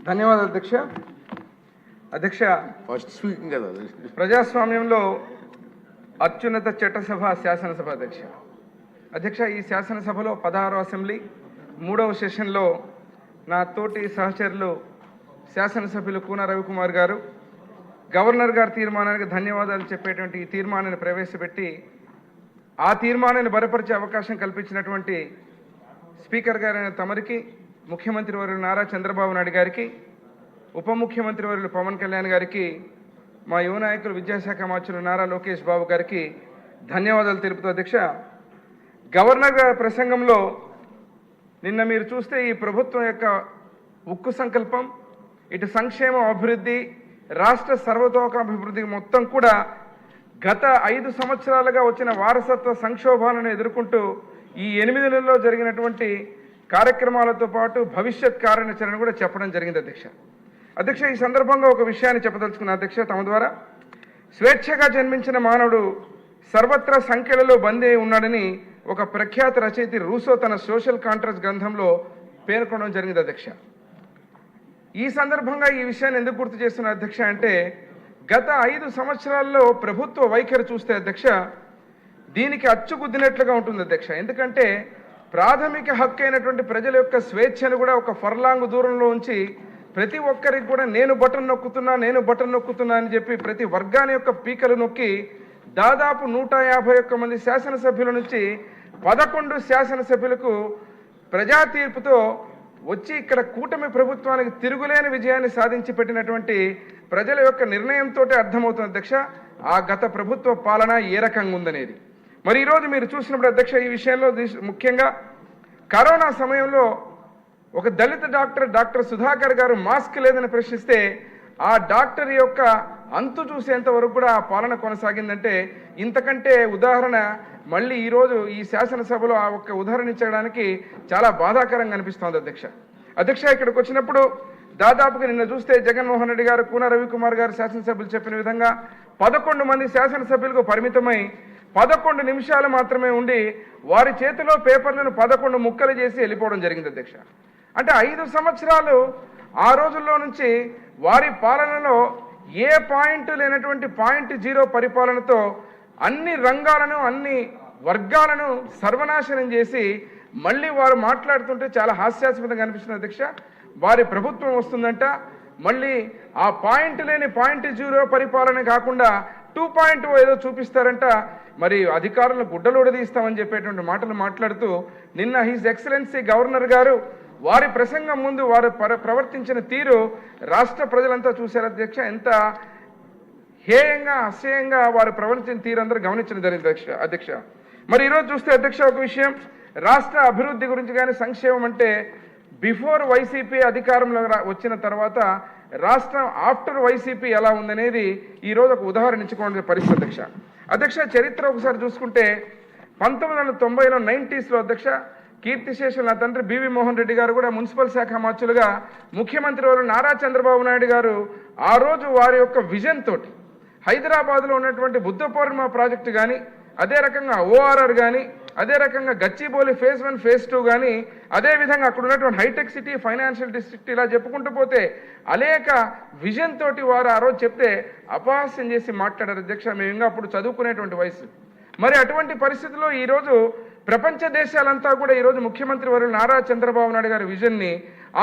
ధన్యవాదాలు అధ్యక్ష. అధ్యక్ష, ఫస్ట్ స్పీకింగ్ కదా ప్రజాస్వామ్యంలో అత్యున్నత చట్టసభ శాసనసభ అధ్యక్ష. అధ్యక్ష, ఈ శాసనసభలో 16వ అసెంబ్లీ 3వ సెషన్లో నా తోటి సహచరులు శాసనసభ్యులు కూన రవికుమార్ గారు గవర్నర్ గారి తీర్మానానికి ధన్యవాదాలు చెప్పేటువంటి ఈ తీర్మానాన్ని ప్రవేశపెట్టి ఆ తీర్మానాన్ని బలపరిచే అవకాశం కల్పించినటువంటి స్పీకర్ గారైన తమరికి, ముఖ్యమంత్రి వర్యులు నారా చంద్రబాబు నాయుడు గారికి, ఉప ముఖ్యమంత్రి వర్యులు పవన్ కళ్యాణ్ గారికి, మా యువ నాయకులు విద్యాశాఖ మంత్రులు నారా లోకేష్ బాబు గారికి ధన్యవాదాలు తెలుపుతూ అధ్యక్ష, గవర్నర్ గారి ప్రసంగంలో నిన్న మీరు చూస్తే ఈ ప్రభుత్వం యొక్క ఉక్కు సంకల్పం, ఇటు సంక్షేమ అభివృద్ధి, రాష్ట్ర సర్వతోముఖాభివృద్ధి మొత్తం కూడా గత 5 సంవత్సరాలుగా వచ్చిన వారసత్వ సంక్షోభాలను ఎదుర్కొంటూ ఈ 8 నెలల్లో జరిగినటువంటి కార్యక్రమాలతో పాటు భవిష్యత్ కార్యాచరణ కూడా చెప్పడం జరిగింది అధ్యక్ష. అధ్యక్ష, ఈ సందర్భంగా ఒక విషయాన్ని చెప్పదలుచుకున్న అధ్యక్ష, తమ ద్వారా స్వేచ్ఛగా జన్మించిన మానవుడు సర్వత్రా సంఖ్యలలో బందీ అయి ఉన్నాడని ఒక ప్రఖ్యాత రచయిత రూసో తన సోషల్ కాంట్రాక్ట్ గ్రంథంలో పేర్కొనడం జరిగింది అధ్యక్ష. ఈ సందర్భంగా ఈ విషయాన్ని ఎందుకు గుర్తు చేస్తున్న అధ్యక్ష అంటే, గత 5 సంవత్సరాల్లో ప్రభుత్వ వైఖరి చూస్తే అధ్యక్ష దీనికి అచ్చుగుద్దినట్లుగా ఉంటుంది అధ్యక్ష. ఎందుకంటే ప్రాథమిక హక్కు అయినటువంటి ప్రజల యొక్క స్వేచ్ఛను కూడా ఒక ఫర్లాంగ్ దూరంలో ఉంచి ప్రతి ఒక్కరికి కూడా నేను బటన్ నొక్కుతున్నా అని చెప్పి ప్రతి వర్గాన్ని యొక్క పీకలు నొక్కి దాదాపు 151 మంది శాసనసభ్యుల నుంచి 11 శాసనసభ్యులకు ప్రజా తీర్పుతో వచ్చి ఇక్కడ కూటమి ప్రభుత్వానికి తిరుగులేని విజయాన్ని సాధించి పెట్టినటువంటి ప్రజల యొక్క నిర్ణయంతో అర్థమవుతుంది అధ్యక్ష ఆ గత ప్రభుత్వ పాలన ఏ రకంగా ఉందనేది. మరి ఈరోజు మీరు చూసినప్పుడు అధ్యక్ష ఈ విషయంలో ముఖ్యంగా కరోనా సమయంలో ఒక దళిత డాక్టర్ సుధాకర్ గారు మాస్క్ లేదని ప్రశ్నిస్తే ఆ డాక్టర్ యొక్క అంతు చూసేంత వరకు కూడా ఆ పాలన కొనసాగిందంటే ఇంతకంటే ఉదాహరణ మళ్ళీ ఈరోజు ఈ శాసనసభలో ఆ ఒక్క ఉదాహరణ ఇచ్చడానికి చాలా బాధాకరంగా అనిపిస్తోంది అధ్యక్ష. ఇక్కడికి వచ్చినప్పుడు దాదాపుగా నిన్న చూస్తే జగన్మోహన్ రెడ్డి గారు, కూన రవికుమార్ గారు శాసనసభ్యులు చెప్పిన విధంగా 11 మంది శాసనసభ్యులకు పరిమితమై 11 నిమిషాలు మాత్రమే ఉండి వారి చేతిలో పేపర్లను 11 ముక్కలు చేసి వెళ్ళిపోవడం జరిగింది అధ్యక్ష. అంటే 5 సంవత్సరాలు ఆ రోజుల్లో నుంచి వారి పాలనలో ఏ పాయింట్ లేనటువంటి .0 పరిపాలనతో అన్ని రంగాలను అన్ని వర్గాలను సర్వనాశనం చేసి మళ్ళీ వారు మాట్లాడుతుంటే చాలా హాస్యాస్పదంగా అనిపిస్తుంది అధ్యక్ష. వారి ప్రభుత్వం వస్తుందంట, మళ్ళీ ఆ పాయింట్ లేని .0 పరిపాలన కాకుండా 2.0 ఏదో చూపిస్తారంట, మరి అధికారులను గుడ్డలోడదీస్తామని చెప్పేటువంటి మాటలు మాట్లాడుతూ నిన్న హిజ్ ఎక్సలెన్సీ గవర్నర్ గారు వారి ప్రసంగం ముందు వారు ప్రవర్తించిన తీరు రాష్ట్ర ప్రజలంతా చూశారు అధ్యక్ష. ఎంత హేయంగా అసహ్యంగా వారు ప్రవర్తించిన తీరు అందరూ గమనించడం జరిగింది అధ్యక్ష. మరి ఈరోజు చూస్తే అధ్యక్ష ఒక విషయం, రాష్ట్ర అభివృద్ధి గురించి కానీ సంక్షేమం అంటే బిఫోర్ వైసీపీ అధికారంలో వచ్చిన తర్వాత రాష్ట్రం ఆఫ్టర్ వైసీపీ ఎలా ఉందనేది ఈరోజు ఒక ఉదాహరణ ఇచ్చుకోవాల్సిన పరిస్థితి అధ్యక్ష. చరిత్ర ఒకసారి చూసుకుంటే 1990లో 90s అధ్యక్ష కీర్తిశేషులు నా తండ్రి బివి మోహన్ రెడ్డి గారు కూడా మున్సిపల్ శాఖ మంత్రులుగా ముఖ్యమంత్రి వారు నారా చంద్రబాబు నాయుడు గారు ఆ రోజు వారి యొక్క విజన్ తోటి హైదరాబాద్లో ఉన్నటువంటి బుద్ధ పౌర్ణిమ ప్రాజెక్టు కానీ, అదే రకంగా ORR కానీ, అదే రకంగా గచ్చిబౌలి ఫేజ్ 1 ఫేజ్ 2 కానీ, అదేవిధంగా అక్కడ ఉన్నటువంటి హైటెక్ సిటీ, ఫైనాన్షియల్ డిస్ట్రిక్ట్ ఇలా చెప్పుకుంటూ పోతే అనేక విజన్ తోటి వారు ఆ రోజు చెప్తే అపహాస్యం చేసి మాట్లాడారు అధ్యక్ష. మేము ఇంకా అప్పుడు చదువుకునేటువంటి వయసు. మరి అటువంటి పరిస్థితుల్లో ఈరోజు ప్రపంచ దేశాలంతా కూడా ఈరోజు ముఖ్యమంత్రి వర్యులు నారా చంద్రబాబు నాయుడు గారి విజన్ని,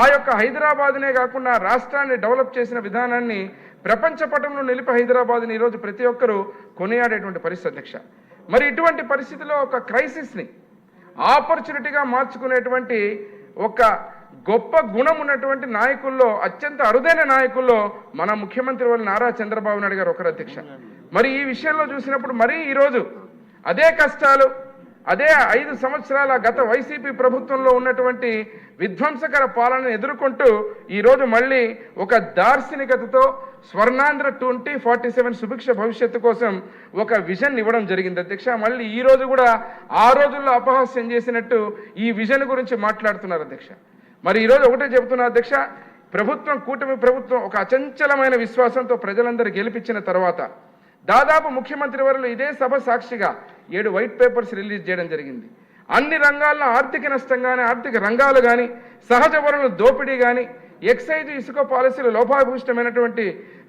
ఆ యొక్క హైదరాబాద్నే కాకుండా రాష్ట్రాన్ని డెవలప్ చేసిన విధానాన్ని ప్రపంచ పటంలో నిలిపి హైదరాబాద్ని ఈరోజు ప్రతి ఒక్కరూ కొనియాడేటువంటి పరిస్థితి అధ్యక్ష. మరి ఇటువంటి పరిస్థితిలో ఒక క్రైసిస్ని ఆపర్చునిటీగా మార్చుకునేటువంటి ఒక గొప్ప గుణం ఉన్నటువంటి నాయకుల్లో, అత్యంత అరుదైన నాయకుల్లో మన ముఖ్యమంత్రి వర్యులు నారా చంద్రబాబు నాయుడు గారు ఒకరు అధ్యక్ష. మరి ఈ విషయంలో చూసినప్పుడు మరీ ఈరోజు అదే కష్టాలు, అదే 5 సంవత్సరాల గత వైసీపీ ప్రభుత్వంలో ఉన్నటువంటి విధ్వంసకర పాలనను ఎదుర్కొంటూ ఈరోజు మళ్ళీ ఒక దార్శనికతతో స్వర్ణాంధ్ర 2047 సుభిక్ష భవిష్యత్తు కోసం ఒక విజన్ ఇవ్వడం జరిగింది అధ్యక్ష. మళ్ళీ ఈ రోజు కూడా ఆ రోజుల్లో అపహాస్యం చేసినట్టు ఈ విజన్ గురించి మాట్లాడుతున్నారు అధ్యక్ష. మరి ఈరోజు ఒకటే చెబుతున్నా అధ్యక్ష, కూటమి ప్రభుత్వం ఒక అచంచలమైన విశ్వాసంతో ప్రజలందరూ గెలిపించిన తర్వాత దాదాపు ముఖ్యమంత్రి వర్యులు ఇదే సభ సాక్షిగా 7 వైట్ పేపర్స్ రిలీజ్ చేయడం జరిగింది. అన్ని రంగాల్లో ఆర్థిక నష్టం కానీ, ఆర్థిక రంగాలు కానీ, సహజ వనరుల దోపిడీ కానీ, ఎక్సైజ్ ఇసుక పాలసీలు లోపభూయిష్టమైనటువంటి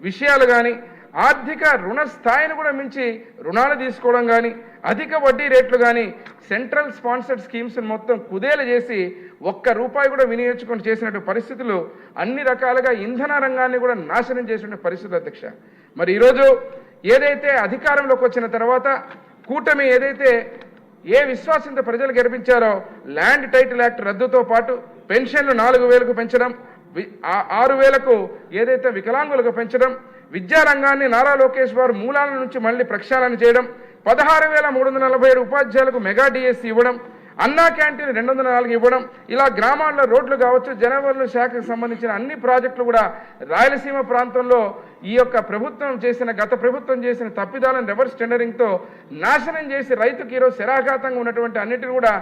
విషయాలు కానీ, ఆర్థిక రుణ స్థాయిని కూడా మించి రుణాలు తీసుకోవడం కానీ, అధిక వడ్డీ రేట్లు కానీ, సెంట్రల్ స్పాన్సర్డ్ స్కీమ్స్ మొత్తం కుదేలు చేసి ఒక్క రూపాయి కూడా వినియోగించుకొని చేసినటువంటి పరిస్థితులు, అన్ని రకాలుగా ఇంధన రంగాన్ని కూడా నాశనం చేసినటువంటి పరిస్థితులు అధ్యక్ష. మరి ఈరోజు ఏదైతే అధికారంలోకి వచ్చిన తర్వాత కూటమి ఏదైతే ఏ విశ్వాసంతో ప్రజలు గెలిపించారో ల్యాండ్ టైటిల్ యాక్ట్ రద్దుతో పాటు పెన్షన్లు 4,000కు పెంచడం, 6,000కు ఏదైతే వికలాంగులకు పెంచడం, విద్యారంగాన్ని నారా లోకేష్ వారు మూలాల నుంచి మళ్ళీ ప్రక్షాళన చేయడం, 16,347 ఉపాధ్యాయులకు మెగా డిఎస్సి ఇవ్వడం, అన్నా క్యాంటీన్ 204 ఇవ్వడం, ఇలా గ్రామాల్లో రోడ్లు కావచ్చు, జనవనరుల శాఖకు సంబంధించిన అన్ని ప్రాజెక్టులు కూడా రాయలసీమ ప్రాంతంలో ఈ యొక్క ప్రభుత్వం చేసిన, గత ప్రభుత్వం చేసిన తప్పిదాలను రివర్స్ టెండరింగ్తో నాశనం చేసి రైతుకి ఈరోజు శరాఘాతంగా ఉన్నటువంటి అన్నిటిని కూడా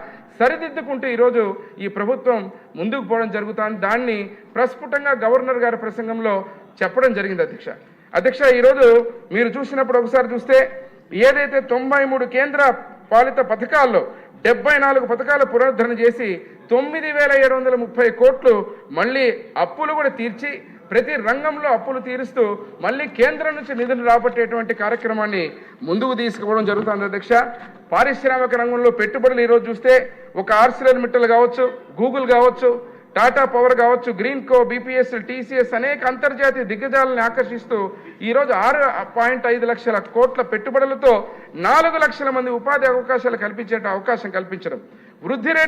సరిదిద్దుకుంటూ ఈరోజు ఈ ప్రభుత్వం ముందుకు పోవడం జరుగుతుంది. దాన్ని ప్రస్ఫుటంగా గవర్నర్ గారి ప్రసంగంలో చెప్పడం జరిగింది అధ్యక్ష. ఈరోజు మీరు చూసినప్పుడు ఒకసారి చూస్తే ఏదైతే 93 కేంద్ర పాలిత పథకాల్లో 74 పథకాలు పునరుద్ధరణ చేసి 9,730 కోట్లు మళ్ళీ అప్పులు కూడా తీర్చి ప్రతి రంగంలో అప్పులు తీరుస్తూ మళ్ళీ కేంద్రం నుంచి నిధులు రాబట్టేటువంటి కార్యక్రమాన్ని ముందుకు తీసుకుపోవడం జరుగుతుంది అధ్యక్ష. పారిశ్రామిక రంగంలో పెట్టుబడులు ఈరోజు చూస్తే ఒక ఆర్సిలర్ మిట్టల్ కావచ్చు, గూగుల్ కావచ్చు, టాటా పవర్ కావచ్చు, గ్రీన్కో, బీపీఎస్, టీసీఎస్ అనేక అంతర్జాతీయ దిగ్గజాలను ఆకర్షిస్తూ ఈరోజు 6.5 లక్షల కోట్ల పెట్టుబడులతో 4 లక్షల మంది ఉపాధి అవకాశాలు కల్పించే అవకాశం కల్పించడం, వృద్ధి రేటు